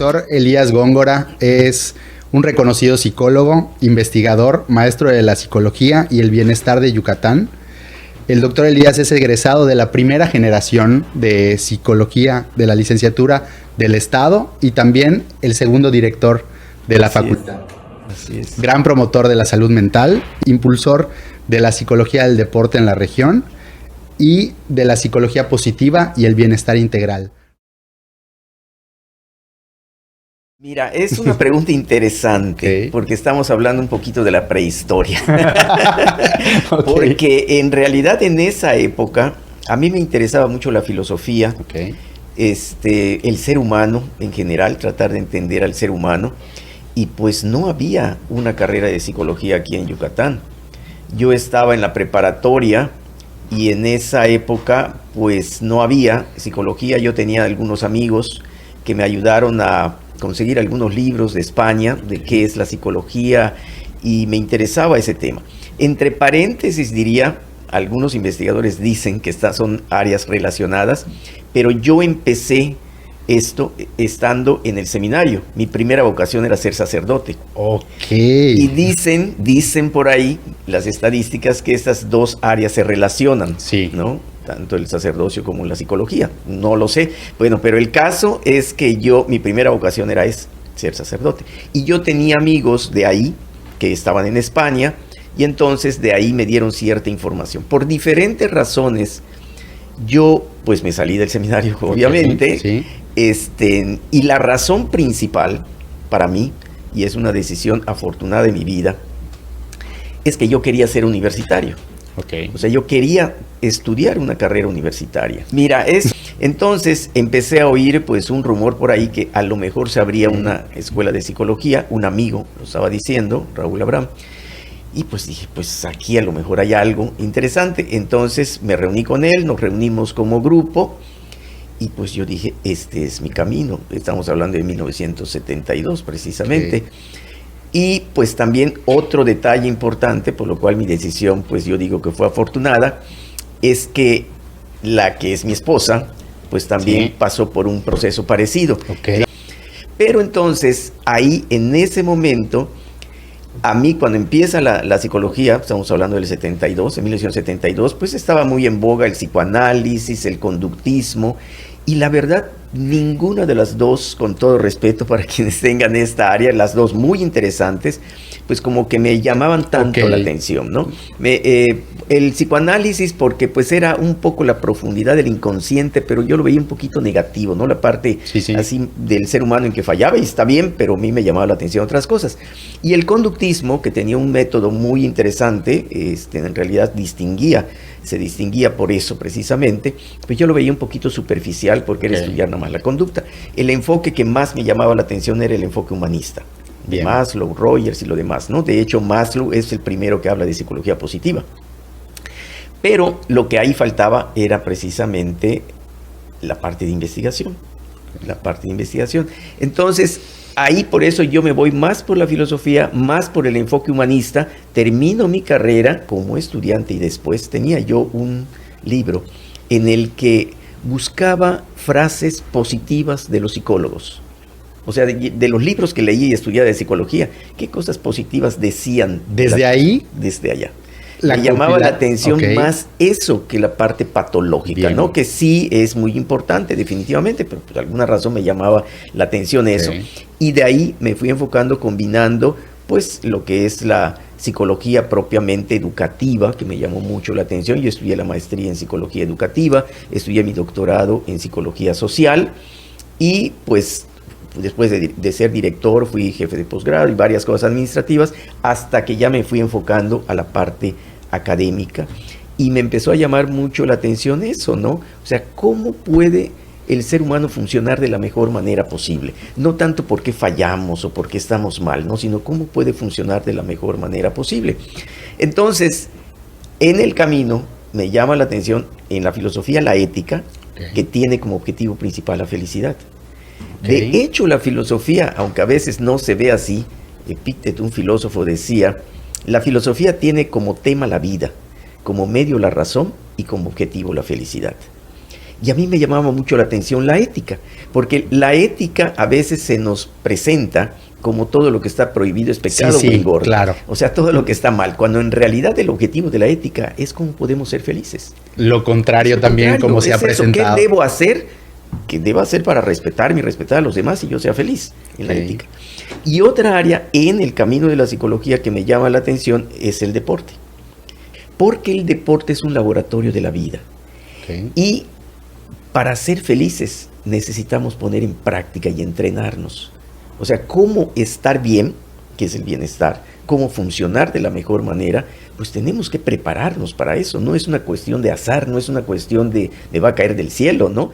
doctor Elías Góngora es un reconocido psicólogo, investigador, maestro de la psicología y el bienestar de Yucatán. El doctor Elías es egresado de la primera generación de psicología de la licenciatura del Estado y también el segundo director de la facultad. Así es. Gran promotor de la salud mental, impulsor de la psicología del deporte en la región y de la psicología positiva y el bienestar integral. Mira, es una pregunta interesante, porque estamos hablando un poquito de la prehistoria. Porque en realidad en esa época a mí me interesaba mucho la filosofía, el ser humano en general, tratar de entender al ser humano, y pues no había una carrera de psicología aquí en Yucatán. Yo estaba en la preparatoria y en esa época pues no había psicología. Yo tenía algunos amigos que me ayudaron a conseguir algunos libros de España de qué es la psicología y me interesaba ese tema. Entre paréntesis diría, algunos investigadores dicen que estas son áreas relacionadas, pero yo empecé esto estando en el seminario. Mi primera vocación era ser sacerdote. Y dicen por ahí las estadísticas que estas dos áreas se relacionan, ¿no? Tanto el sacerdocio como la psicología. No lo sé. Bueno, pero el caso es que mi primera vocación era ser sacerdote. Y yo tenía amigos de ahí que estaban en España y entonces de ahí me dieron cierta información. Por diferentes razones, yo pues me salí del seminario, obviamente. Y la razón principal para mí, y es una decisión afortunada de mi vida, es que yo quería ser universitario. O sea, yo quería estudiar una carrera universitaria. Mira, entonces empecé a oír pues un rumor por ahí que a lo mejor se abría una escuela de psicología. Un amigo lo estaba diciendo, Raúl Abraham. Y pues dije, pues aquí a lo mejor hay algo interesante. Entonces me reuní con él, nos reunimos como grupo. Y pues yo dije, este es mi camino. Estamos hablando de 1972 precisamente. Y pues también otro detalle importante, por lo cual mi decisión, pues yo digo que fue afortunada, es que la que es mi esposa, pues también pasó por un proceso parecido. Pero entonces, ahí en ese momento, a mí cuando empieza la psicología, estamos hablando del 72, en 1972, pues estaba muy en boga el psicoanálisis, el conductismo, y la verdad, ninguna de las dos, con todo respeto para quienes tengan esta área, las dos muy interesantes, pues como que me llamaban tanto la atención, ¿no? El psicoanálisis porque pues era un poco la profundidad del inconsciente, pero yo lo veía un poquito negativo, ¿no? La parte así del ser humano en que fallaba, y está bien, pero a mí me llamaba la atención otras cosas. Y el conductismo, que tenía un método muy interesante, en realidad se distinguía por eso precisamente, pues yo lo veía un poquito superficial porque era estudiar nada más la conducta. El enfoque que más me llamaba la atención era el enfoque humanista, de Maslow, Rogers y lo demás, ¿no? De hecho, Maslow es el primero que habla de psicología positiva. Pero lo que ahí faltaba era precisamente la parte de investigación. Entonces, ahí por eso yo me voy más por la filosofía, más por el enfoque humanista. Termino mi carrera como estudiante y después tenía yo un libro en el que buscaba frases positivas de los psicólogos. O sea, de los libros que leí y estudiaba de psicología, ¿qué cosas positivas decían? ¿Desde ahí? Desde allá. Me llamaba la atención más eso que la parte patológica, ¿no? Que sí es muy importante, definitivamente, pero por alguna razón me llamaba la atención eso. Y de ahí me fui enfocando, combinando, pues, lo que es la psicología propiamente educativa, que me llamó mucho la atención. Yo estudié la maestría en psicología educativa, estudié mi doctorado en psicología social y, pues, después de ser director, fui jefe de posgrado y varias cosas administrativas, hasta que ya me fui enfocando a la parte académica y me empezó a llamar mucho la atención eso, ¿no? O sea, ¿cómo puede el ser humano funcionar de la mejor manera posible? No tanto porque fallamos o porque estamos mal, ¿no? Sino cómo puede funcionar de la mejor manera posible. Entonces, en el camino me llama la atención en la filosofía la ética, que tiene como objetivo principal la felicidad. De hecho, la filosofía, aunque a veces no se ve así, Epicteto, un filósofo, decía, la filosofía tiene como tema la vida, como medio la razón y como objetivo la felicidad. Y a mí me llamaba mucho la atención la ética, porque la ética a veces se nos presenta como todo lo que está prohibido es pecado o engorda. Claro. O sea, todo lo que está mal, cuando en realidad el objetivo de la ética es cómo podemos ser felices. Lo contrario también, como se ha presentado. ¿Qué debo hacer? ¿Qué debo hacer para respetarme y respetar a los demás y yo sea feliz en la ética? Y otra área en el camino de la psicología que me llama la atención es el deporte. Porque el deporte es un laboratorio de la vida. Y para ser felices necesitamos poner en práctica y entrenarnos. O sea, cómo estar bien, que es el bienestar, cómo funcionar de la mejor manera, pues tenemos que prepararnos para eso. No es una cuestión de azar, no es una cuestión de me va a caer del cielo, ¿no?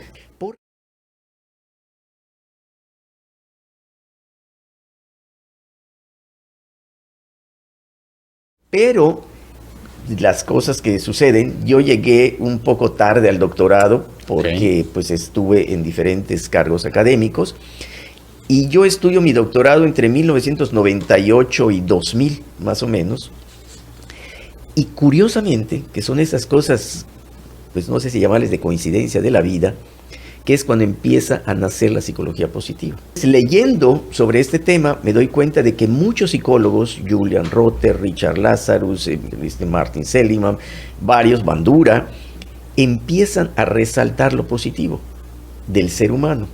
Pero las cosas que suceden, yo llegué un poco tarde al doctorado porque pues estuve en diferentes cargos académicos. Y yo estudio mi doctorado entre 1998 y 2000, más o menos. Y curiosamente, que son esas cosas, pues no sé si llamarles de coincidencia de la vida, que es cuando empieza a nacer la psicología positiva. Leyendo sobre este tema, me doy cuenta de que muchos psicólogos, Julian Rother, Richard Lazarus, Martin Seligman, varios, Bandura, empiezan a resaltar lo positivo del ser humano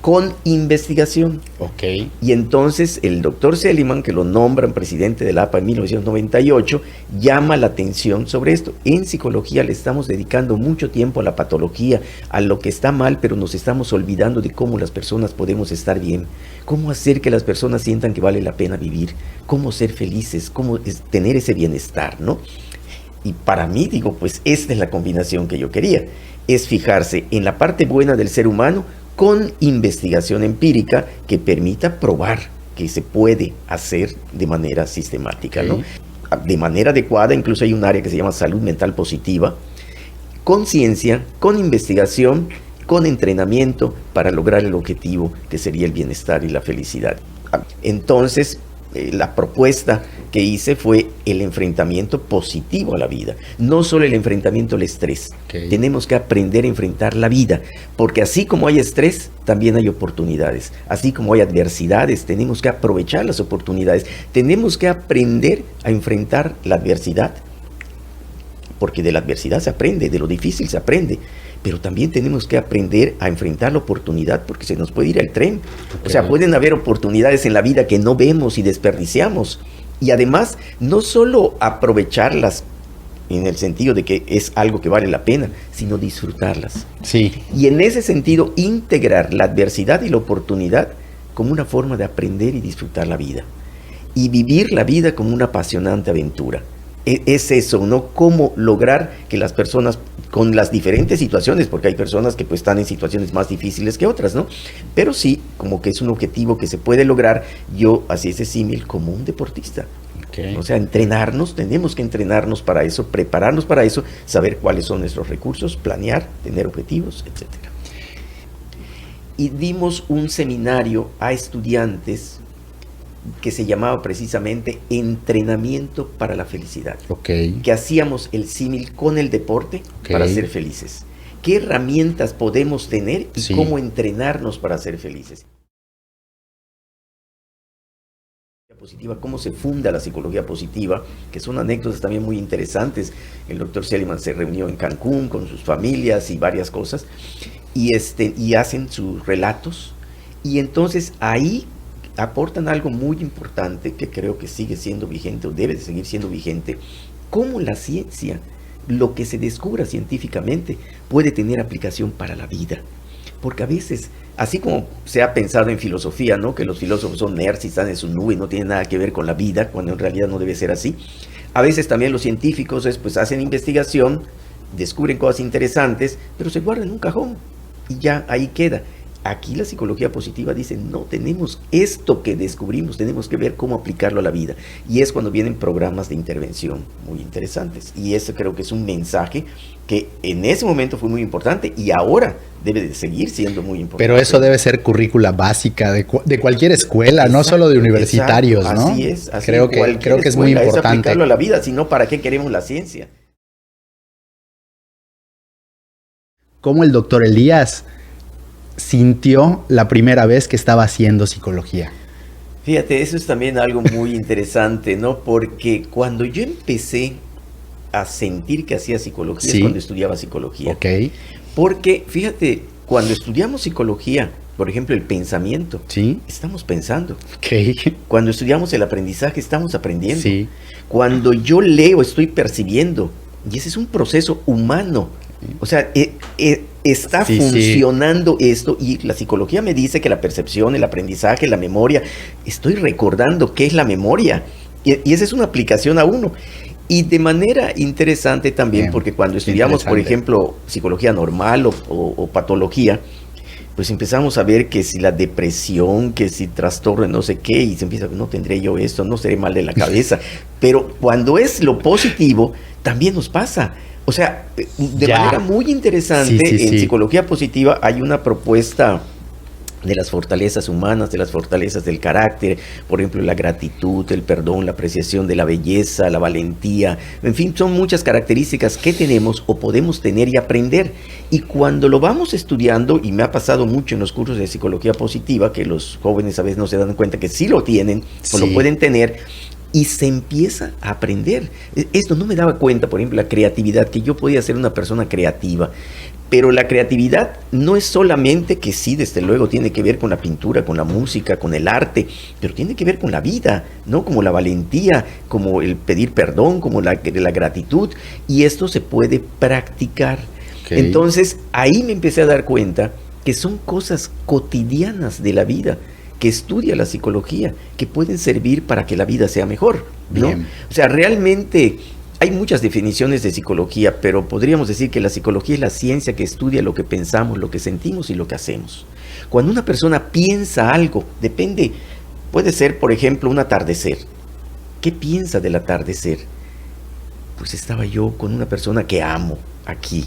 con investigación. Y entonces el doctor Seligman, que lo nombran presidente de la APA en 1998, llama la atención sobre esto. En psicología le estamos dedicando mucho tiempo a la patología, a lo que está mal, pero nos estamos olvidando de cómo las personas podemos estar bien, cómo hacer que las personas sientan que vale la pena vivir, cómo ser felices, cómo tener ese bienestar, ¿no? Y para mí, digo, pues esta es la combinación que yo quería, es fijarse en la parte buena del ser humano con investigación empírica que permita probar que se puede hacer de manera sistemática, ¿no? De manera adecuada. Incluso hay un área que se llama salud mental positiva, con ciencia, con investigación, con entrenamiento para lograr el objetivo que sería el bienestar y la felicidad. Entonces, la propuesta que hice fue el enfrentamiento positivo a la vida, no solo el enfrentamiento al estrés. Tenemos que aprender a enfrentar la vida, porque así como hay estrés, también hay oportunidades. Así como hay adversidades, tenemos que aprovechar las oportunidades. Tenemos que aprender a enfrentar la adversidad, porque de la adversidad se aprende, de lo difícil se aprende. Pero también tenemos que aprender a enfrentar la oportunidad, porque se nos puede ir el tren. O sea, pueden haber oportunidades en la vida que no vemos y desperdiciamos. Y además, no solo aprovecharlas en el sentido de que es algo que vale la pena, sino disfrutarlas. Y en ese sentido, integrar la adversidad y la oportunidad como una forma de aprender y disfrutar la vida. Y vivir la vida como una apasionante aventura. Es eso, ¿no? Cómo lograr que las personas, con las diferentes situaciones, porque hay personas que pues están en situaciones más difíciles que otras, ¿no? Pero sí, como que es un objetivo que se puede lograr. Yo hacía ese símil como un deportista. O sea, entrenarnos, tenemos que entrenarnos para eso, prepararnos para eso, saber cuáles son nuestros recursos, planear, tener objetivos, etc. Y dimos un seminario a estudiantes que se llamaba precisamente Entrenamiento para la Felicidad. Que hacíamos el símil con el deporte para ser felices. ¿Qué herramientas podemos tener y cómo entrenarnos para ser felices? Positiva, cómo se funda la psicología positiva, que son anécdotas también muy interesantes. El doctor Seligman se reunió en Cancún con sus familias y varias cosas, y hacen sus relatos, y entonces ahí aportan algo muy importante que creo que sigue siendo vigente o debe de seguir siendo vigente, cómo la ciencia, lo que se descubra científicamente, puede tener aplicación para la vida. Porque a veces, así como se ha pensado en filosofía, ¿no? Que los filósofos son nerds y están en su nube y no tienen nada que ver con la vida, cuando en realidad no debe ser así. A veces también los científicos pues hacen investigación, descubren cosas interesantes, pero se guardan en un cajón y ya ahí queda. Aquí la psicología positiva dice, no, tenemos esto que descubrimos, tenemos que ver cómo aplicarlo a la vida. Y es cuando vienen programas de intervención muy interesantes. Y eso creo que es un mensaje que en ese momento fue muy importante y ahora debe de seguir siendo muy importante. Pero eso debe ser currícula básica de cualquier escuela, exacto, no solo de universitarios, ¿no? Así es. Creo que es muy importante. Es aplicarlo a la vida, sino ¿para qué queremos la ciencia? cómo el doctor Elías sintió la primera vez que estaba haciendo psicología. Fíjate, eso es también algo muy interesante, ¿no? Porque cuando yo empecé a sentir que hacía psicología, Sí. es cuando estudiaba psicología. Ok. Porque, fíjate, cuando estudiamos psicología, por ejemplo, el pensamiento, Sí. estamos pensando. Ok. Cuando estudiamos el aprendizaje, estamos aprendiendo. Sí. Cuando yo leo, estoy percibiendo. Y ese es un proceso humano. O sea, está Sí, funcionando esto, y la psicología me dice que la percepción, el aprendizaje, la memoria, estoy recordando qué es la memoria. Y esa es una aplicación a uno. Y de manera interesante también, Bien, porque cuando estudiamos, por interesante. ejemplo, psicología normal o patología, pues empezamos a ver que si la depresión, que si trastorno, no sé qué, y se empieza, no tendré yo esto, no seré mal de la cabeza. Pero cuando es lo positivo, también nos pasa. O sea, de Ya. manera muy interesante, Sí, sí, en sí. psicología positiva hay una propuesta de las fortalezas humanas, de las fortalezas del carácter, por ejemplo, la gratitud, el perdón, la apreciación de la belleza, la valentía, en fin, son muchas características que tenemos o podemos tener y aprender. Y cuando lo vamos estudiando, y me ha pasado mucho en los cursos de psicología positiva, que los jóvenes a veces no se dan cuenta que sí lo tienen o lo Sí. pueden tener, y se empieza a aprender. Esto no me daba cuenta, por ejemplo, la creatividad, que yo podía ser una persona creativa. Pero la creatividad no es solamente que sí, desde luego, tiene que ver con la pintura, con la música, con el arte, pero tiene que ver con la vida, ¿no? Como la valentía, como el pedir perdón, como la gratitud, y esto se puede practicar. Ok. Entonces, ahí me empecé a dar cuenta que son cosas cotidianas de la vida que estudia la psicología, que pueden servir para que la vida sea mejor, ¿no? Bien. O sea, realmente hay muchas definiciones de psicología, pero podríamos decir que la psicología es la ciencia que estudia lo que pensamos, lo que sentimos y lo que hacemos. Cuando una persona piensa algo, depende, puede ser, por ejemplo, un atardecer. ¿Qué piensa del atardecer? Pues estaba yo con una persona que amo aquí.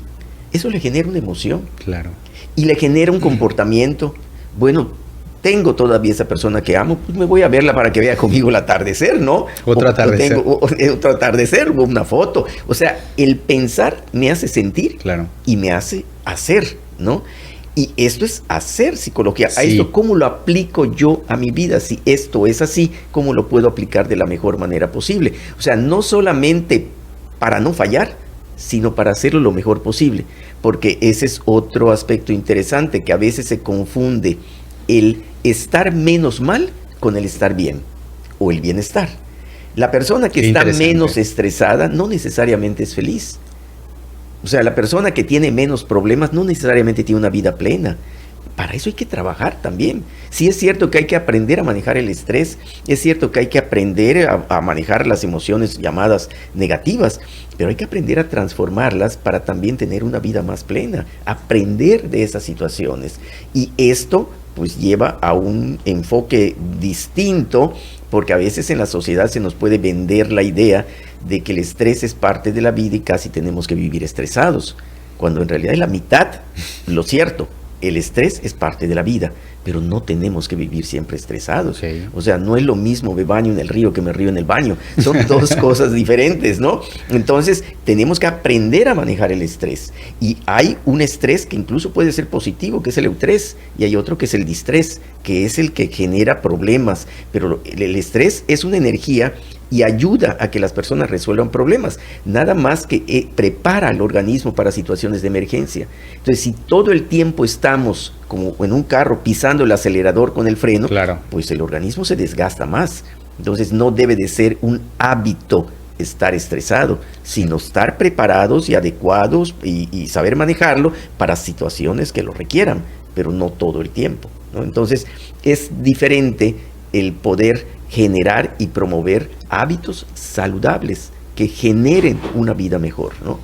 Eso le genera una emoción Claro. y le genera un comportamiento. Bueno, tengo todavía esa persona que amo, pues me voy a verla para que vea conmigo el atardecer, ¿no? Otro atardecer. Otro atardecer, o una foto. O sea, el pensar me hace sentir Claro. y me hace hacer, ¿no? Y esto es hacer psicología. A Sí. esto, ¿cómo lo aplico yo a mi vida? Si esto es así, ¿cómo lo puedo aplicar de la mejor manera posible? O sea, no solamente para no fallar, sino para hacerlo lo mejor posible. Porque ese es otro aspecto interesante, que a veces se confunde el estar menos mal con el estar bien, o el bienestar. La persona que Qué está interesante. menos estresada no necesariamente es feliz. O sea, la persona que tiene menos problemas no necesariamente tiene una vida plena. Para eso hay que trabajar también. Sí es cierto que hay que aprender a manejar el estrés, es cierto que hay que aprender a manejar las emociones llamadas negativas, pero hay que aprender a transformarlas para también tener una vida más plena, aprender de esas situaciones. Y esto pues lleva a un enfoque distinto, porque a veces en la sociedad se nos puede vender la idea de que el estrés es parte de la vida y casi tenemos que vivir estresados, cuando en realidad es la mitad, lo cierto. El estrés es parte de la vida, pero no tenemos que vivir siempre estresados. Sí. O sea, no es lo mismo me baño en el río que me río en el baño. Son dos cosas diferentes, ¿no? Entonces, tenemos que aprender a manejar el estrés. Y hay un estrés que incluso puede ser positivo, que es el eustrés, y hay otro que es el distrés, que es el que genera problemas. Pero el estrés es una energía y ayuda a que las personas resuelvan problemas, nada más que prepara al organismo para situaciones de emergencia. Entonces, si todo el tiempo estamos como en un carro pisando el acelerador con el freno, Claro. pues el organismo se desgasta más. Entonces, no debe de ser un hábito estar estresado, sino estar preparados y adecuados y saber manejarlo para situaciones que lo requieran, pero no todo el tiempo, ¿no? Entonces, es diferente el poder generar y promover hábitos saludables que generen una vida mejor, ¿no?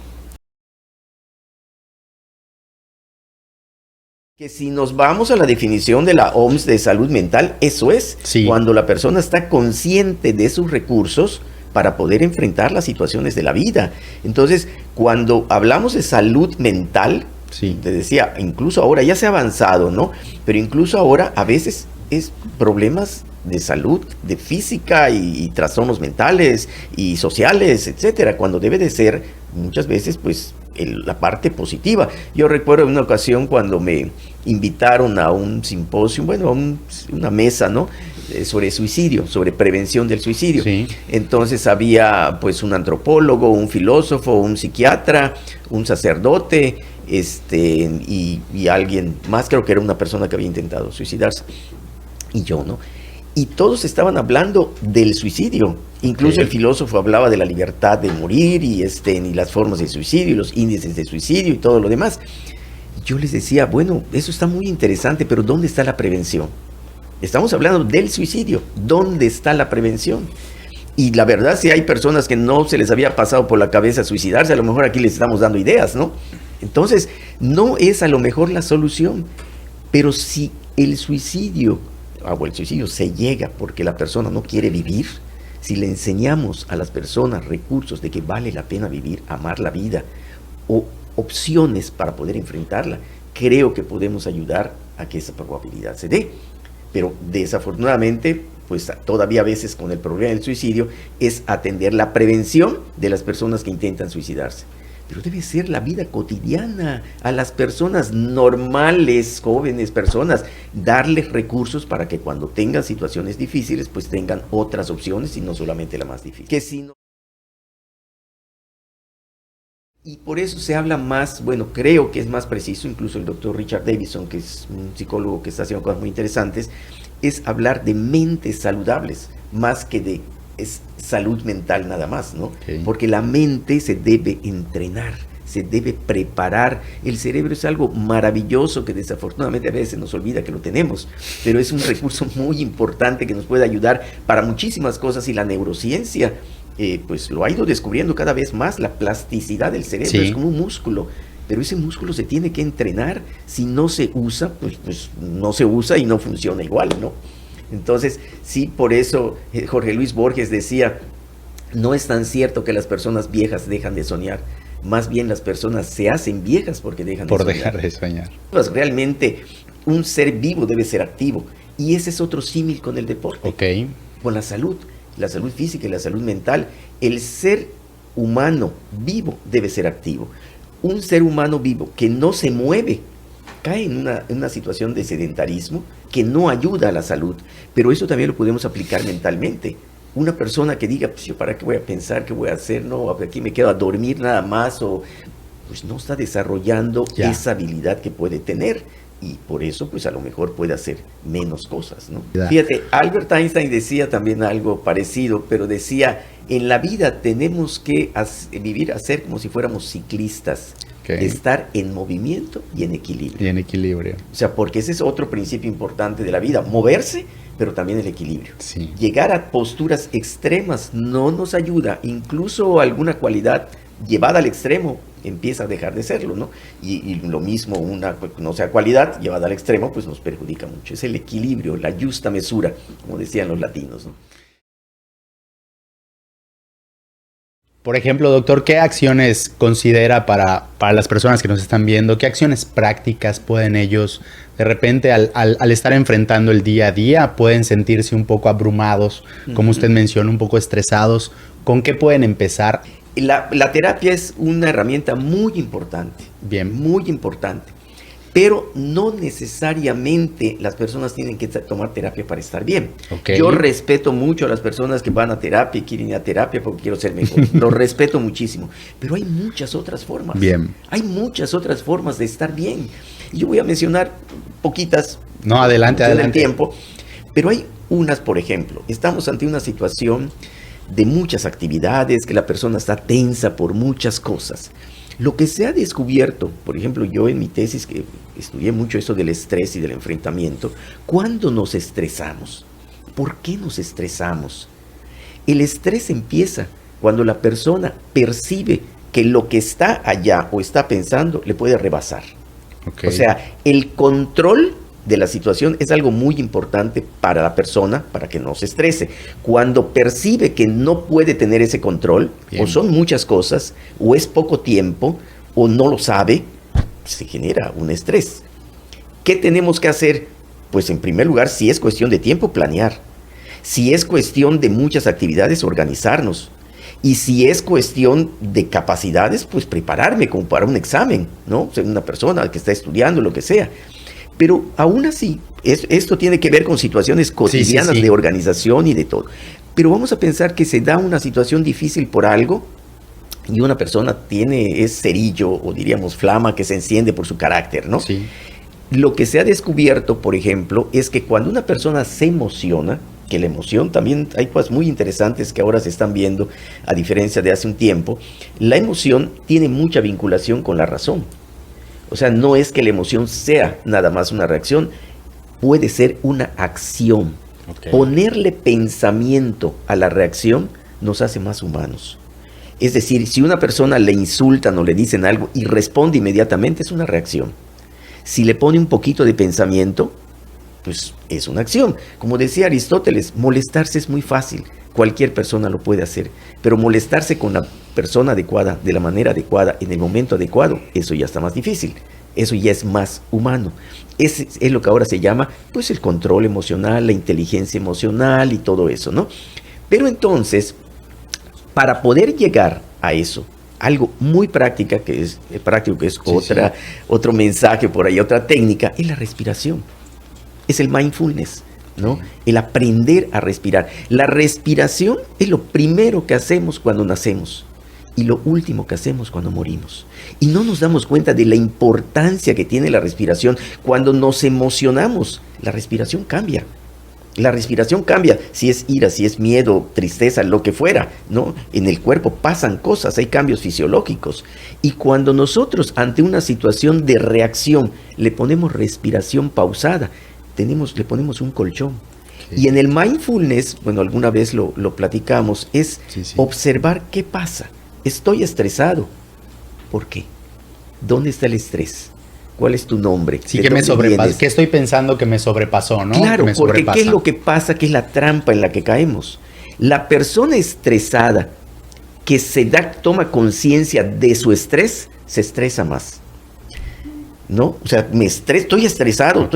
Que si nos vamos a la definición de la OMS de salud mental, eso es, Sí. cuando la persona está consciente de sus recursos para poder enfrentar las situaciones de la vida. Entonces, cuando hablamos de salud mental, Sí. te decía, incluso ahora ya se ha avanzado, ¿no? Pero incluso ahora a veces es problemas de salud, de física y trastornos mentales y sociales, etcétera, cuando debe de ser muchas veces pues la parte positiva. Yo recuerdo en una ocasión cuando me invitaron a un simposio, bueno, a una mesa, ¿no? Sobre suicidio, sobre prevención del suicidio. Sí. Entonces había pues un antropólogo, un filósofo, un psiquiatra, un sacerdote, y alguien más, creo que era una persona que había intentado suicidarse, y yo, ¿no? Y todos estaban hablando del suicidio. Incluso el filósofo hablaba de la libertad de morir y las formas de suicidio, y los índices de suicidio y todo lo demás. Yo les decía, bueno, eso está muy interesante, pero ¿dónde está la prevención? Estamos hablando del suicidio. ¿Dónde está la prevención? Y la verdad, si hay personas que no se les había pasado por la cabeza suicidarse, a lo mejor aquí les estamos dando ideas, ¿no? Entonces, no es a lo mejor la solución, pero si el suicidio se llega porque la persona no quiere vivir, si le enseñamos a las personas recursos de que vale la pena vivir, amar la vida, o opciones para poder enfrentarla, creo que podemos ayudar a que esa probabilidad se dé. Pero desafortunadamente, pues todavía a veces con el problema del suicidio, es atender la prevención de las personas que intentan suicidarse. Pero debe ser la vida cotidiana, a las personas normales, jóvenes personas, darles recursos para que cuando tengan situaciones difíciles, pues tengan otras opciones y no solamente la más difícil. Que si no... Y por eso se habla más, bueno, creo que es más preciso, incluso el doctor Richard Davidson, que es un psicólogo que está haciendo cosas muy interesantes, es hablar de mentes saludables, más que de salud mental nada más, ¿no? Okay. Porque la mente se debe entrenar, se debe preparar. El cerebro es algo maravilloso que desafortunadamente a veces se nos olvida que lo tenemos, pero es un recurso muy importante que nos puede ayudar para muchísimas cosas, y la neurociencia pues lo ha ido descubriendo cada vez más. La plasticidad del cerebro es como un músculo, pero ese músculo se tiene que entrenar. Si no se usa, pues no se usa y no funciona igual, ¿no? Entonces, sí, por eso Jorge Luis Borges decía, no es tan cierto que las personas viejas dejan de soñar, más bien las personas se hacen viejas porque dejan de soñar. Por dejar de soñar. Pues realmente un ser vivo debe ser activo, y ese es otro símil con el deporte, con la salud física y la salud mental. El ser humano vivo debe ser activo. Un ser humano vivo que no se mueve cae en una situación de sedentarismo que no ayuda a la salud, pero eso también lo podemos aplicar mentalmente. Una persona que diga, pues yo para qué voy a pensar, qué voy a hacer, no, aquí me quedo a dormir nada más, o pues no está desarrollando esa habilidad que puede tener, y por eso pues a lo mejor puede hacer menos cosas, ¿no? Fíjate, Albert Einstein decía también algo parecido, pero decía, en la vida tenemos que hacer como si fuéramos ciclistas. Estar en movimiento y en equilibrio. O sea, porque ese es otro principio importante de la vida, moverse, pero también el equilibrio. Sí. Llegar a posturas extremas no nos ayuda, incluso alguna cualidad llevada al extremo empieza a dejar de serlo, ¿no? Y lo mismo, una no sea cualidad llevada al extremo, pues nos perjudica mucho. Es el equilibrio, la justa mesura, como decían los latinos, ¿no? Por ejemplo, doctor, ¿qué acciones considera para las personas que nos están viendo? ¿Qué acciones prácticas pueden ellos, de repente, al estar enfrentando el día a día, pueden sentirse un poco abrumados, como usted mencionó, un poco estresados? ¿Con qué pueden empezar? La terapia es una herramienta muy importante. Bien. Muy importante. Pero no necesariamente las personas tienen que tomar terapia para estar bien. Yo respeto mucho a las personas que van a terapia y quieren ir a terapia porque quiero ser mejor. Lo respeto muchísimo. Pero hay muchas otras formas. Bien. Hay muchas otras formas de estar bien. Y yo voy a mencionar poquitas. No, adelante. El tiempo. Pero hay unas, por ejemplo, estamos ante una situación de muchas actividades, que la persona está tensa por muchas cosas. Lo que se ha descubierto, por ejemplo, yo en mi tesis que estudié mucho eso del estrés y del enfrentamiento, ¿cuándo nos estresamos? ¿Por qué nos estresamos? El estrés empieza cuando la persona percibe que lo que está allá o está pensando le puede rebasar. O sea, el control de la situación es algo muy importante para la persona, para que no se estrese. Cuando percibe que no puede tener ese control, o son muchas cosas, o es poco tiempo, o no lo sabe, se genera un estrés. ¿Qué tenemos que hacer? Pues en primer lugar, si es cuestión de tiempo, planear. Si es cuestión de muchas actividades, organizarnos. Y si es cuestión de capacidades, pues prepararme como para un examen, ¿no? Ser una persona que está estudiando, lo que sea. Pero aún así, esto tiene que ver con situaciones cotidianas de organización y de todo. Pero vamos a pensar que se da una situación difícil por algo y una persona es cerillo o diríamos flama que se enciende por su carácter, ¿no? Sí. Lo que se ha descubierto, por ejemplo, es que cuando una persona se emociona, que la emoción también hay cosas muy interesantes que ahora se están viendo a diferencia de hace un tiempo, la emoción tiene mucha vinculación con la razón. O sea, no es que la emoción sea nada más una reacción, puede ser una acción. Okay. Ponerle pensamiento a la reacción nos hace más humanos. Es decir, si una persona le insultan o le dicen algo y responde inmediatamente, es una reacción. Si le pone un poquito de pensamiento, pues es una acción. Como decía Aristóteles, molestarse es muy fácil. Cualquier persona lo puede hacer. Pero molestarse con la persona adecuada, de la manera adecuada, en el momento adecuado, eso ya está más difícil. Eso ya es más humano. Es lo que ahora se llama, pues, el control emocional, la inteligencia emocional y todo eso, ¿no? Pero entonces, para poder llegar a eso, algo muy práctico que es otro mensaje por ahí, otra técnica, es la respiración. Es el mindfulness, ¿no? El aprender a respirar. La respiración es lo primero que hacemos cuando nacemos y lo último que hacemos cuando morimos. Y no nos damos cuenta de la importancia que tiene la respiración. Cuando nos emocionamos, la respiración cambia. La respiración cambia, si es ira, si es miedo, tristeza, lo que fuera, ¿no? En el cuerpo pasan cosas, hay cambios fisiológicos. Y cuando nosotros ante una situación de reacción le ponemos respiración pausada, le ponemos un colchón. Sí. Y en el mindfulness, bueno, alguna vez lo platicamos, es observar qué pasa. Estoy estresado. ¿Por qué? ¿Dónde está el estrés? ¿Cuál es tu nombre? Sí, que me sobrepasó. ¿Qué estoy pensando que me sobrepasó, no? Claro, porque ¿qué es lo que pasa? Que es la trampa en la que caemos. La persona estresada que toma conciencia de su estrés, se estresa más. ¿No? O sea, estoy estresado,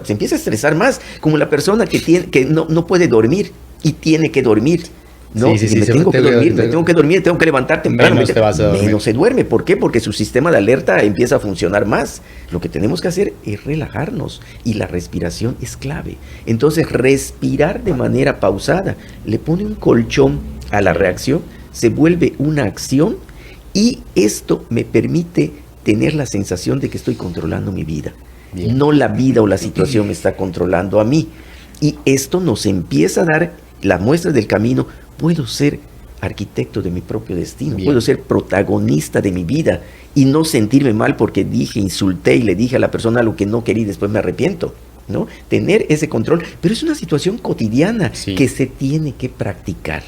se empieza a estresar más. Como la persona que no puede dormir y tiene que dormir. No, tengo que dormir, tengo que levantar temprano. Menos se duerme. ¿Por qué? Porque su sistema de alerta empieza a funcionar más. Lo que tenemos que hacer es relajarnos y la respiración es clave. Entonces, respirar de manera pausada le pone un colchón a la reacción, se vuelve una acción y esto me permite tener la sensación de que estoy controlando mi vida. Bien. No la vida o la situación me está controlando a mí. Y esto nos empieza a dar la muestra del camino. Puedo ser arquitecto de mi propio destino. Bien. Puedo ser protagonista de mi vida y no sentirme mal porque insulté y le dije a la persona lo que no quería y después me arrepiento, ¿no? Tener ese control. Pero es una situación cotidiana que se tiene que practicar.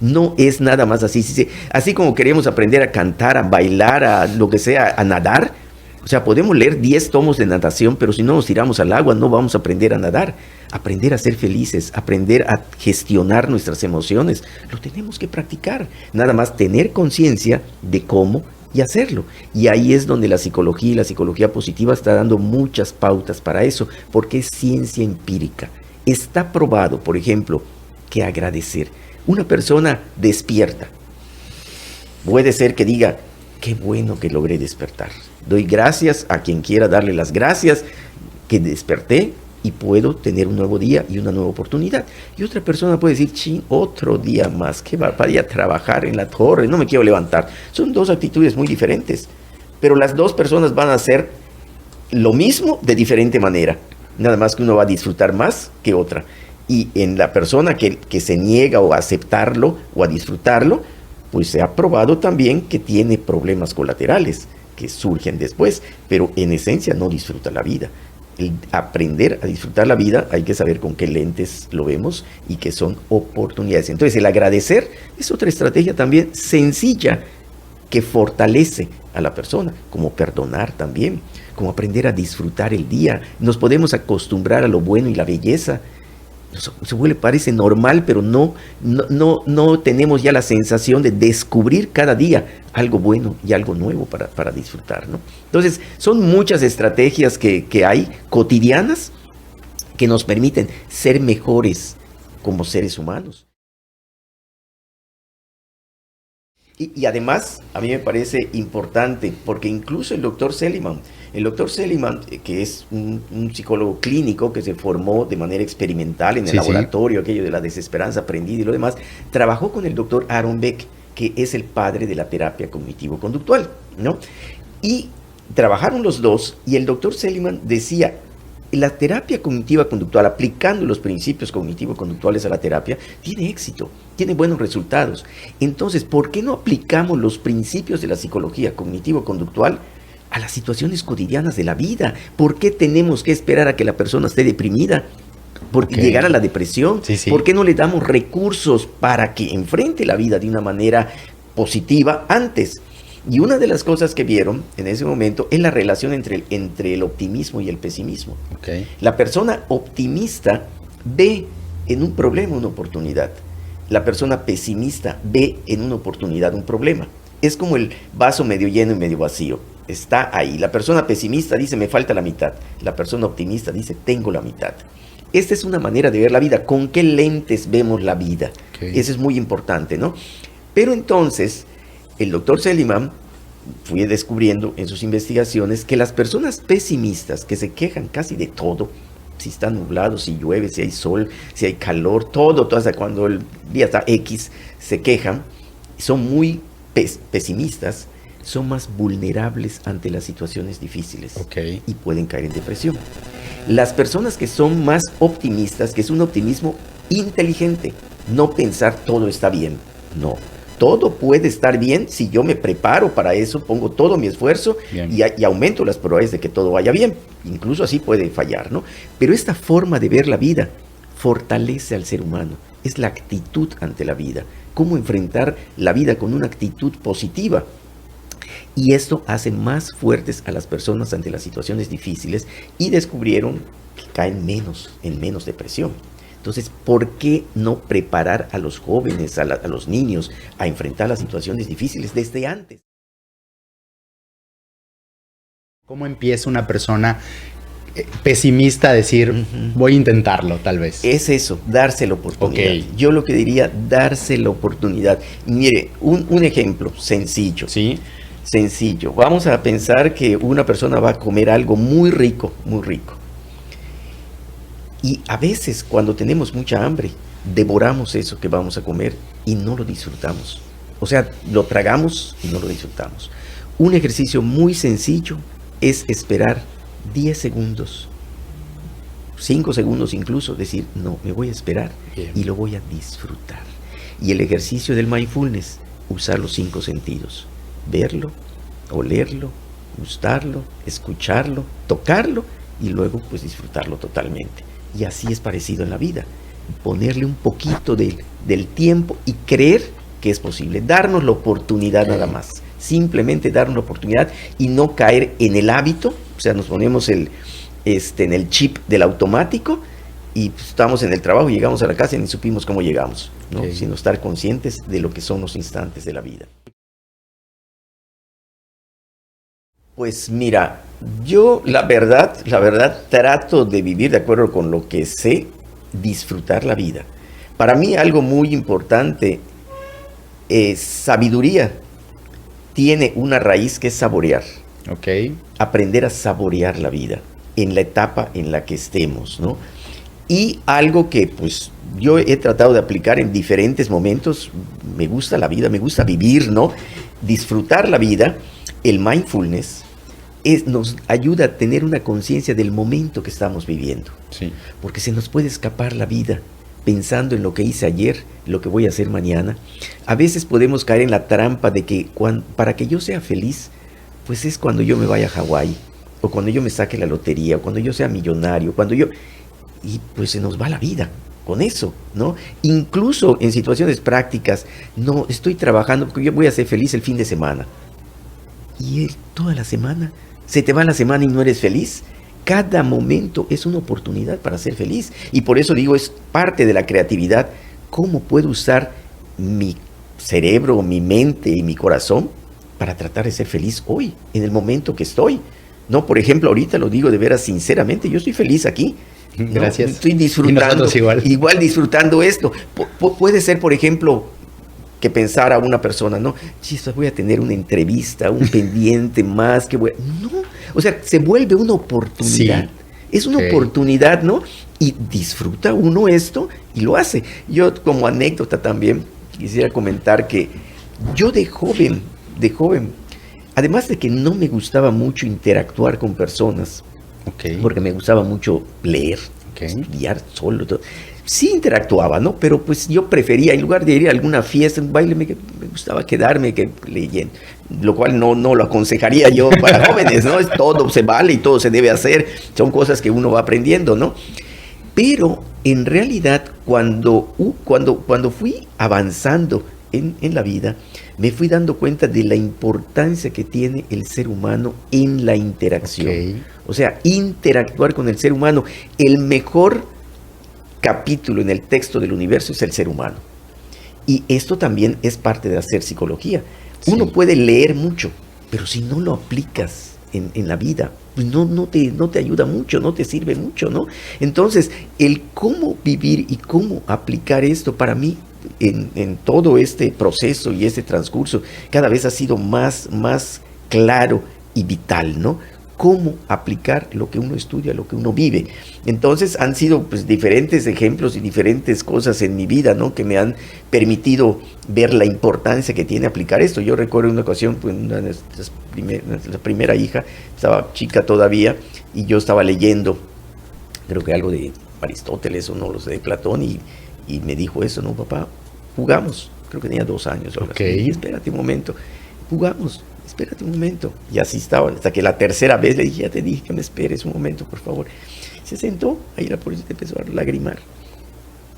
No es nada más así. Así como queremos aprender a cantar, a bailar, a lo que sea, a nadar. O sea, podemos leer 10 tomos de natación, pero si no nos tiramos al agua no vamos a aprender a nadar. Aprender a ser felices, aprender a gestionar nuestras emociones. Lo tenemos que practicar. Nada más tener conciencia de cómo y hacerlo. Y ahí es donde la psicología y la psicología positiva está dando muchas pautas para eso, porque es ciencia empírica. Está probado, por ejemplo, que agradecer. Una persona despierta. Puede ser que diga, qué bueno que logré despertar. Doy gracias a quien quiera darle las gracias que desperté y puedo tener un nuevo día y una nueva oportunidad. Y otra persona puede decir, otro día más, que va para ir a trabajar en la torre, no me quiero levantar. Son dos actitudes muy diferentes, pero las dos personas van a hacer lo mismo de diferente manera. Nada más que uno va a disfrutar más que otra. Y en la persona que se niega o a aceptarlo o a disfrutarlo, pues se ha probado también que tiene problemas colaterales que surgen después, pero en esencia no disfruta la vida. El aprender a disfrutar la vida hay que saber con qué lentes lo vemos y que son oportunidades. Entonces el agradecer es otra estrategia también sencilla que fortalece a la persona, como perdonar también, como aprender a disfrutar el día. Nos podemos acostumbrar a lo bueno y la belleza. Se vuelve, parece normal, pero no tenemos ya la sensación de descubrir cada día algo bueno y algo nuevo para disfrutar, ¿no? Entonces, son muchas estrategias que hay cotidianas que nos permiten ser mejores como seres humanos. Y además, a mí me parece importante, porque incluso el doctor Seligman, que es un psicólogo clínico que se formó de manera experimental en el laboratorio, aquello de la desesperanza aprendida y lo demás, trabajó con el doctor Aaron Beck, que es el padre de la terapia cognitivo-conductual, ¿no? Y trabajaron los dos, y el doctor Seligman decía, la terapia cognitiva conductual, aplicando los principios cognitivo-conductuales a la terapia, tiene éxito, tiene buenos resultados. Entonces, ¿por qué no aplicamos los principios de la psicología cognitivo-conductual a las situaciones cotidianas de la vida? ¿Por qué tenemos que esperar a que la persona esté deprimida? Porque llegar a la depresión. ¿Por qué no le damos recursos para que enfrente la vida de una manera positiva antes? Y una de las cosas que vieron en ese momento es la relación entre el optimismo y el pesimismo. La persona optimista ve en un problema una oportunidad. La persona pesimista ve en una oportunidad un problema. Es como el vaso medio lleno y medio vacío. Está ahí. La persona pesimista dice, me falta la mitad. La persona optimista dice, tengo la mitad. Esta es una manera de ver la vida. ¿Con qué lentes vemos la vida? Eso es muy importante, ¿no? Pero entonces, el doctor Seligman fue descubriendo en sus investigaciones que las personas pesimistas que se quejan casi de todo, si está nublado, si llueve, si hay sol, si hay calor, todo hasta cuando el día está X, se quejan, son muy pesimistas, son más vulnerables ante las situaciones difíciles y pueden caer en depresión. Las personas que son más optimistas, que es un optimismo inteligente, no pensar todo está bien, no. Todo puede estar bien si yo me preparo para eso, pongo todo mi esfuerzo y aumento las probabilidades de que todo vaya bien. Incluso así puede fallar, ¿no? Pero esta forma de ver la vida fortalece al ser humano. Es la actitud ante la vida. Cómo enfrentar la vida con una actitud positiva. Y esto hace más fuertes a las personas ante las situaciones difíciles y descubrieron que caen en menos depresión. Entonces, ¿por qué no preparar a los jóvenes, a los niños, a enfrentar las situaciones difíciles desde antes? ¿Cómo empieza una persona pesimista a decir, voy a intentarlo, tal vez? Es eso, darse la oportunidad. Yo lo que diría, darse la oportunidad. Mire, un ejemplo sencillo. Sí. Sencillo. Vamos a pensar que una persona va a comer algo muy rico, muy rico. Y a veces, cuando tenemos mucha hambre, devoramos eso que vamos a comer y no lo disfrutamos. O sea, lo tragamos y no lo disfrutamos. Un ejercicio muy sencillo es esperar 10 segundos, 5 segundos incluso, decir, no, me voy a esperar y lo voy a disfrutar. Y el ejercicio del mindfulness, usar los 5 sentidos. Verlo, olerlo, gustarlo, escucharlo, tocarlo y luego pues disfrutarlo totalmente. Y así es parecido en la vida, ponerle un poquito del tiempo y creer que es posible, darnos la oportunidad nada más, simplemente darnos la oportunidad y no caer en el hábito, o sea, nos ponemos en el chip del automático y pues, estamos en el trabajo, llegamos a la casa y ni supimos cómo llegamos, ¿no? Sino estar conscientes de lo que son los instantes de la vida. Pues mira, yo la verdad trato de vivir de acuerdo con lo que sé, disfrutar la vida. Para mí algo muy importante es sabiduría. Tiene una raíz que es saborear. Aprender a saborear la vida en la etapa en la que estemos, ¿no? Y algo que pues yo he tratado de aplicar en diferentes momentos, me gusta la vida, me gusta vivir, ¿no? Disfrutar la vida. El mindfulness nos ayuda a tener una conciencia del momento que estamos viviendo. Porque se nos puede escapar la vida pensando en lo que hice ayer, lo que voy a hacer mañana. A veces podemos caer en la trampa de que para que yo sea feliz, pues es cuando yo me vaya a Hawái, o cuando yo me saque la lotería, o cuando yo sea millonario, y pues se nos va la vida con eso, ¿no? Incluso en situaciones prácticas, no, estoy trabajando porque yo voy a ser feliz el fin de semana. Y toda la semana, se te va la semana y no eres feliz. Cada momento es una oportunidad para ser feliz. Y por eso digo, es parte de la creatividad. ¿Cómo puedo usar mi cerebro, mi mente y mi corazón para tratar de ser feliz hoy, en el momento que estoy? No, por ejemplo, ahorita lo digo de veras sinceramente, yo estoy feliz aquí. Gracias. Estoy disfrutando, igual disfrutando esto. Puede ser, por ejemplo, que pensara una persona, ¿no? Chispas, voy a tener una entrevista, un pendiente más que voy a... No, o sea, se vuelve una oportunidad. Sí. Es una oportunidad, ¿no? Y disfruta uno esto y lo hace. Yo, como anécdota también, quisiera comentar que yo de joven, además de que no me gustaba mucho interactuar con personas, porque me gustaba mucho leer, estudiar solo, todo. Sí interactuaba, ¿no? Pero pues yo prefería, en lugar de ir a alguna fiesta, un baile, me gustaba quedarme leyendo, lo cual no lo aconsejaría yo para jóvenes, ¿no? Todo se vale y todo se debe hacer, son cosas que uno va aprendiendo, ¿no? Pero en realidad cuando fui avanzando en la vida, me fui dando cuenta de la importancia que tiene el ser humano en la interacción. O sea, interactuar con el ser humano. El mejor capítulo en el texto del universo es el ser humano. Y esto también es parte de hacer psicología. Uno puede leer mucho, pero si no lo aplicas en la vida, pues no te ayuda mucho, no te sirve mucho, ¿no? Entonces, el cómo vivir y cómo aplicar esto para mí en todo este proceso y este transcurso cada vez ha sido más claro y vital, ¿no? Cómo aplicar lo que uno estudia, lo que uno vive. Entonces han sido pues diferentes ejemplos y diferentes cosas en mi vida, ¿no? Que me han permitido ver la importancia que tiene aplicar esto. Yo recuerdo una ocasión, pues, la primera hija, estaba chica todavía, y yo estaba leyendo, creo que algo de Aristóteles o no lo sé, de Platón, y me dijo eso, ¿no, papá? Jugamos. Creo que tenía 2 años. Y espérate un momento, jugamos. Espérate un momento. Y así estaba, hasta que la tercera vez le dije, ya te dije que me esperes un momento, por favor. Se sentó, ahí la policía empezó a lagrimar.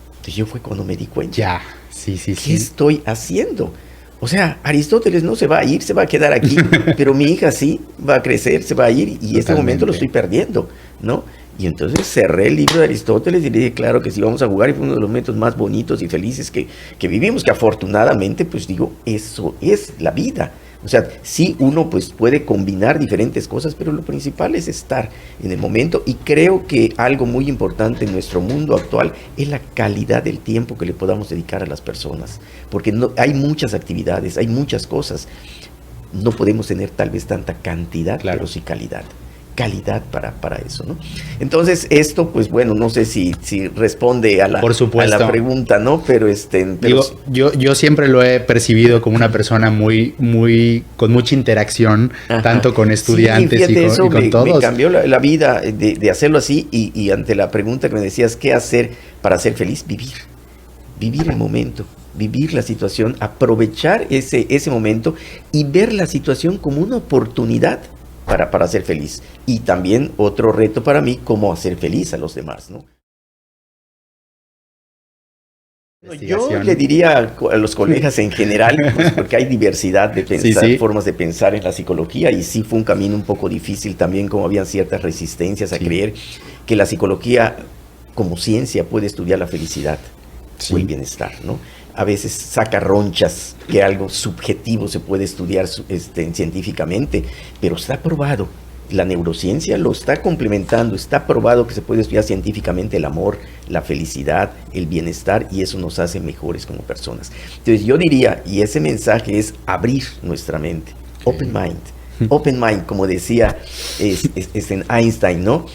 Entonces yo fue cuando me di cuenta. Ya, sí. ¿Qué estoy haciendo? O sea, Aristóteles no se va a ir, se va a quedar aquí, pero mi hija sí va a crecer, se va a ir, y este momento lo estoy perdiendo, ¿no? Y entonces cerré el libro de Aristóteles y le dije, claro que sí, vamos a jugar, y fue uno de los momentos más bonitos y felices que vivimos, que afortunadamente, pues digo, eso es la vida. O sea, sí, uno pues puede combinar diferentes cosas, pero lo principal es estar en el momento, y creo que algo muy importante en nuestro mundo actual es la calidad del tiempo que le podamos dedicar a las personas, porque hay muchas actividades, hay muchas cosas, no podemos tener tal vez tanta cantidad, pero sí calidad para eso, ¿no? Entonces, esto, pues bueno, no sé si responde a la pregunta, ¿no? Pero digo, yo siempre lo he percibido como una persona con mucha interacción, tanto con estudiantes y con todos. Me cambió la vida de hacerlo así, y ante la pregunta que me decías, ¿qué hacer para ser feliz? Vivir el momento, vivir la situación, aprovechar ese momento y ver la situación como una oportunidad para ser feliz. Y también otro reto para mí, cómo hacer feliz a los demás, ¿no? Yo le diría a los colegas en general, pues, porque hay diversidad de pensar, formas de pensar en la psicología, y sí fue un camino un poco difícil también, como habían ciertas resistencias a creer que la psicología como ciencia puede estudiar la felicidad o el bienestar, ¿no? A veces saca ronchas que algo subjetivo se puede estudiar científicamente, pero está probado. La neurociencia lo está complementando, está probado que se puede estudiar científicamente el amor, la felicidad, el bienestar, y eso nos hace mejores como personas. Entonces yo diría, y ese mensaje es abrir nuestra mente, open mind. Open mind, como decía Einstein, ¿no?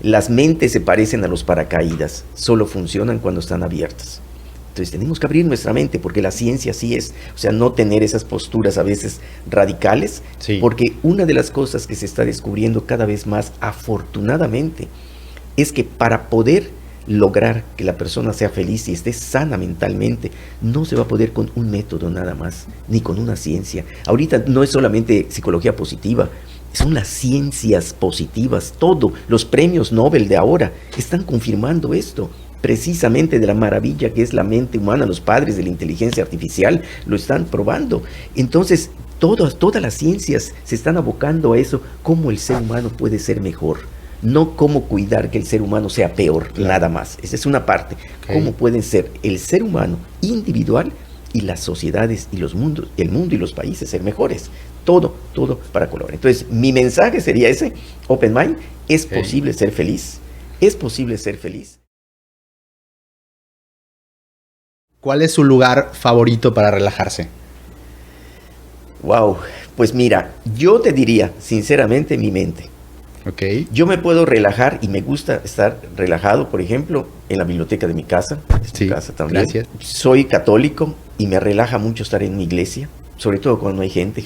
Las mentes se parecen a los paracaídas, solo funcionan cuando están abiertas. Entonces tenemos que abrir nuestra mente, porque la ciencia así es. O sea, no tener esas posturas a veces radicales, porque una de las cosas que se está descubriendo cada vez más, afortunadamente, es que para poder lograr que la persona sea feliz y esté sana mentalmente, no se va a poder con un método nada más, ni con una ciencia. Ahorita no es solamente psicología positiva, son las ciencias positivas, todo. Los premios Nobel de ahora están confirmando esto. Precisamente de la maravilla que es la mente humana, los padres de la inteligencia artificial lo están probando. Entonces, todas las ciencias se están abocando a eso, cómo el ser humano puede ser mejor, no cómo cuidar que el ser humano sea peor, nada más. Esa es una parte. Cómo pueden ser el ser humano individual y las sociedades y los mundos, el mundo y los países ser mejores. Todo para colaborar. Entonces, mi mensaje sería ese, open mind, es posible ser feliz, es posible ser feliz. ¿Cuál es su lugar favorito para relajarse? Wow, pues mira, yo te diría, sinceramente, mi mente. Okay. Yo me puedo relajar y me gusta estar relajado, por ejemplo, en la biblioteca de mi casa. Sí, mi casa también. Gracias. Soy católico y me relaja mucho estar en mi iglesia, sobre todo cuando hay gente.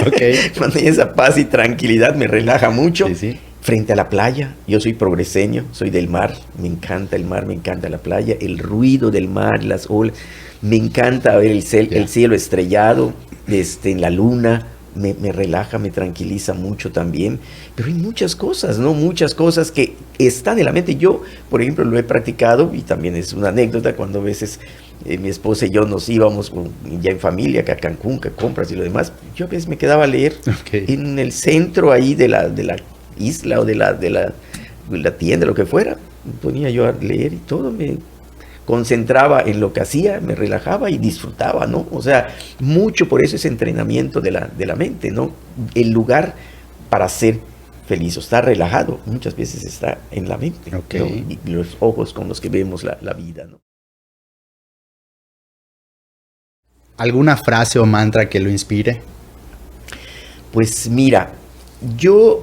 Okay. Cuando hay esa paz y tranquilidad me relaja mucho. Sí, sí. Frente a la playa, yo soy progreseño, soy del mar, me encanta el mar, me encanta la playa, el ruido del mar, las olas, me encanta ver el cielo estrellado, en la luna. Me relaja, me tranquiliza mucho también, pero hay muchas cosas, ¿no? Muchas cosas que están en la mente. Yo, por ejemplo, lo he practicado y también es una anécdota cuando a veces mi esposa y yo nos íbamos ya en familia, que a Cancún, que compras y lo demás. Yo a veces me quedaba a leer en el centro ahí de la isla o de la tienda, lo que fuera. Me ponía yo a leer y todo me concentraba en lo que hacía, me relajaba y disfrutaba, ¿no? O sea, mucho por eso ese entrenamiento de la mente, ¿no? El lugar para ser feliz o estar relajado muchas veces está en la mente, ¿no? Y los ojos con los que vemos la vida, ¿no? ¿Alguna frase o mantra que lo inspire? Pues mira,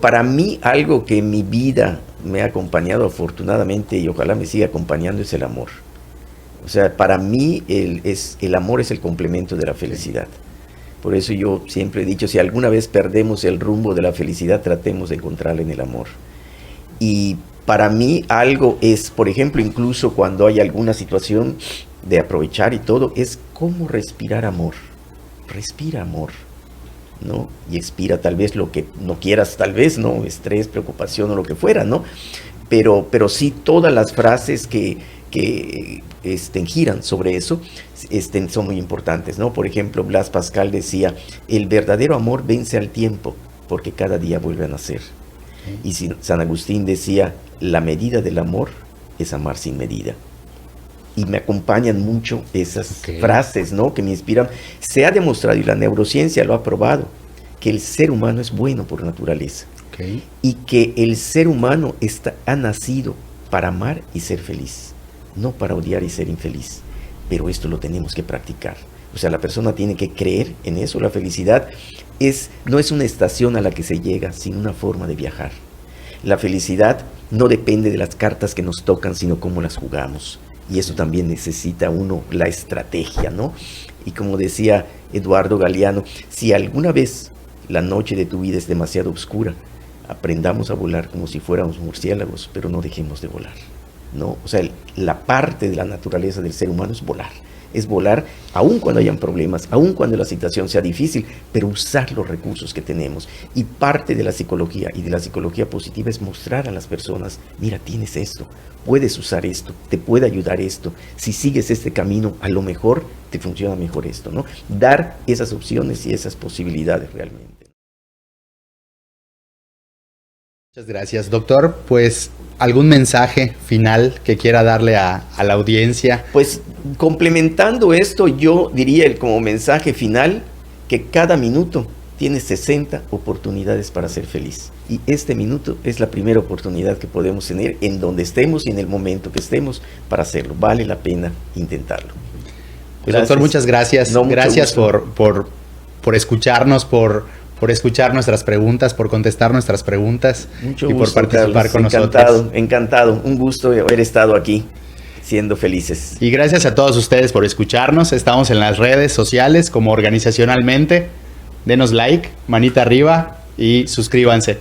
para mí algo que en mi vida me ha acompañado afortunadamente y ojalá me siga acompañando es el amor. O sea, para mí el amor es el complemento de la felicidad. Por eso yo siempre he dicho, si alguna vez perdemos el rumbo de la felicidad, tratemos de encontrarla en el amor. Y para mí algo es, por ejemplo, incluso cuando hay alguna situación de aprovechar y todo, es cómo respirar amor. Respira amor, ¿no? Y expira tal vez lo que no quieras, tal vez, ¿no? Estrés, preocupación o lo que fuera, ¿no? Pero sí todas las frases que giran sobre eso son muy importantes, ¿no? Por ejemplo, Blas Pascal decía, el verdadero amor vence al tiempo, porque cada día vuelve a nacer. Y San Agustín decía, la medida del amor es amar sin medida. Y me acompañan mucho esas frases, ¿no? Que me inspiran. Se ha demostrado, y la neurociencia lo ha probado, que el ser humano es bueno por naturaleza. Y que el ser humano ha nacido para amar y ser feliz, no para odiar y ser infeliz. Pero esto lo tenemos que practicar. O sea, la persona tiene que creer en eso. La felicidad no es una estación a la que se llega, sino una forma de viajar. La felicidad no depende de las cartas que nos tocan, sino cómo las jugamos. Y eso también necesita la estrategia, ¿no? Y como decía Eduardo Galeano, si alguna vez la noche de tu vida es demasiado oscura, aprendamos a volar como si fuéramos murciélagos, pero no dejemos de volar, ¿no? O sea, la parte de la naturaleza del ser humano es volar aun cuando hayan problemas, aun cuando la situación sea difícil, pero usar los recursos que tenemos. Y parte de la psicología y de la psicología positiva es mostrar a las personas, mira, tienes esto, puedes usar esto, te puede ayudar esto, si sigues este camino, a lo mejor te funciona mejor esto, ¿no? Dar esas opciones y esas posibilidades realmente. Muchas gracias, doctor. Pues, ¿algún mensaje final que quiera darle a la audiencia? Pues, complementando esto, yo diría como mensaje final que cada minuto tiene 60 oportunidades para ser feliz. Y este minuto es la primera oportunidad que podemos tener en donde estemos y en el momento que estemos para hacerlo. Vale la pena intentarlo. Pues, doctor, muchas gracias. No, gracias por escucharnos, por escuchar nuestras preguntas, por contestar nuestras preguntas mucho y gusto, por participar Carlos, con nosotros. Encantado. Un gusto haber estado aquí, siendo felices. Y gracias a todos ustedes por escucharnos. Estamos en las redes sociales como Organizacionalmente. Denos like, manita arriba y suscríbanse.